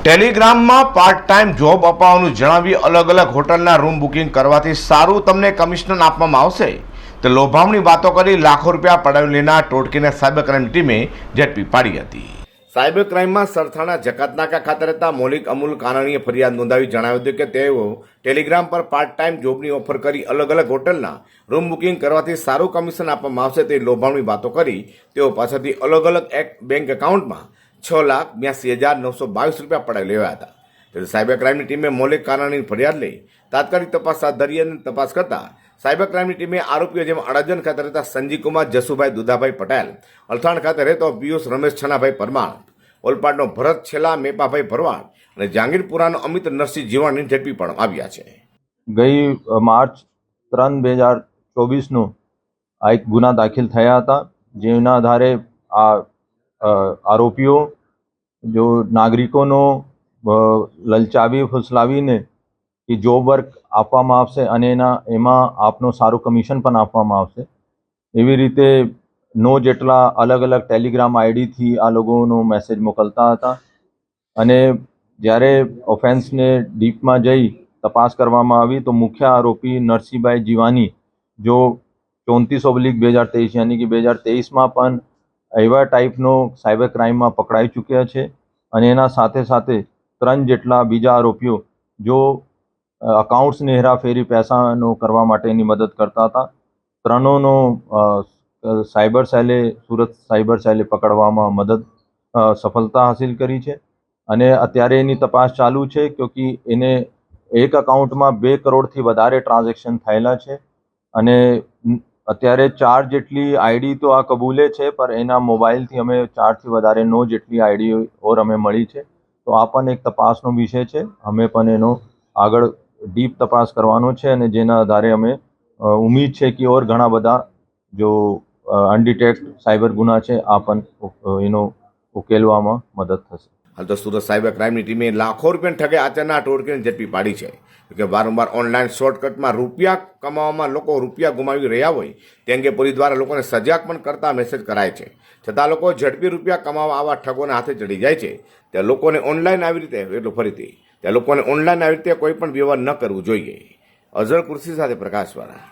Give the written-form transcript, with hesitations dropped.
ટેલિગ્રામમાં part time job અપાવવાનું જણાવી અલગ અલગ હોટલના રૂમ બુકિંગ કરવાથી સારું તમને કમિશન આપવામાં આવશે તો લોભામણી વાતો કરી લાખો રૂપિયા પડાવી લેનાર ટોળકીને સાયબર ક્રાઇમ ટીમે ઝડપી પાડી હતી. સાયબર ક્રાઇમમાં સરથાણા જકાતનાકા ખાતે રહેતા મૌલિક અમુલ કાનાણીએ ફરિયાદ નોંધાવી જણાવ્યું હતું કે તેઓ ટેલિગ્રામ પર પાર્ટ ટાઈમ જોબની ઓફર કરી અલગ અલગ હોટલના રૂમ બુકિંગ કરવાથી સારું કમિશન આપવામાં આવશે તે લોભામણી વાતો કરી તેઓ પાસેથી અલગ અલગ બેંક એકાઉન્ટમાં 6,82,922 રૂપિયા પડાવી લેવાયા હતા. ત્યારે સાયબર ક્રાઇમની ટીમે મૌલિક કાનાણીની ફરિયાદ લઈ તાત્કાલિક તપાસ હાથ ધરી અને તપાસ કરતા સાયબર ક્રાઇમની ટીમે આરોપીઓ જેમાં અડાજણ ખાતે રહેતા સંજીવકુમાર જસુભાઈ દુધાભાઈ પટેલ, અલથાણ ખાતે રહેતો પિયુષ રમેશ છનાભાઈ પરમાર, ઓલપાડનો ભરત છેલ્લા મેપાભાઈ ભરવાડ અને જહાંગીરપુરાનો અમિત નરસિંહ જીવાણીને ઝડપી પાડવામાં આવ્યા છે. ગઈ માર્ચ 3, 2024નું આ એક ગુના દાખલ થયા હતા, જેના આધારે આ આરોપીઓ જો નાગરિકોનો લલચાવી ફુસલાવીને કે જોબ વર્ક આપવામાં આવશે અને એમાં આપનો સારું કમિશન પણ આપવામાં આવશે એવી રીતે જેટલા અલગ અલગ ટેલિગ્રામ આઈડીથી આ લોકોનો મેસેજ મોકલતા હતા. અને જ્યારે ઓફેન્સને ડીપમાં જઈ તપાસ કરવામાં આવી તો મુખ્ય આરોપી નરસિંહભાઈ જીવાની જો 34/2023 યાની કે 2023માં પણ એવા ટાઈપનો સાયબર ક્રાઇમમાં પકડાઈ ચૂક્યા છે. અને એના સાથે સાથે 3 જેટલા બીજા આરોપીઓ જો અકાઉન્ટ્સની હેરાફેરી પૈસાનો કરવા માટેની મદદ કરતા હતા. ત્રણોનો સાયબર સેલે સુરત સાયબર સેલે પકડવામાં સફળતા હાસિલ કરી છે. અને અત્યારે એની તપાસ ચાલુ છે ક્યોંકિ એને એક અકાઉન્ટમાં 2 કરોડથી વધારે ટ્રાન્ઝેક્શન થયેલા છે. અને અત્યારે 4 જેટલી આઈડી તો આ કબૂલે છે, પણ એના મોબાઈલથી અમે 4થી વધારે જેટલી આઈડી ઓર અમે મળી છે. તો આ પણ એક તપાસનો વિષય છે. અમે પણ એનો આગળ ડીપ તપાસ કરવાનો છે અને જેના આધારે અમે ઉમ્મીદ છે કે ઓર ઘણા બધા જો અનડિટેક્ટ સાયબર ગુના છે આ પણ એનો ઉકેલવામાં મદદ થશે. હાલ તો સુરત સાયબર ક્રાઇમની ટીમે લાખો રૂપિયા ઠગે આચરનાર ટોળકીને ઝડપી પાડી છે કે વારંવાર ઓનલાઈન શોર્ટકટમાં રૂપિયા કમાવામાં લોકો રૂપિયા ગુમાવી રહ્યા હોય તે અંગે પોલીસ દ્વારા લોકોને સજાગ પણ કરતા મેસેજ કરાય છે. છતાં લોકો ઝડપી રૂપિયા કમાવા આવા ઠગોના હાથે ચડી જાય છે. ત્યાં લોકોને ઓનલાઈન આવી રીતે એટલું ફરીથી ત્યાં લોકોને ઓનલાઈન આવી રીતે કોઈ પણ વ્યવહાર ન કરવું જોઈએ. અઝર કુર્સી સાથે પ્રકાશવાળા.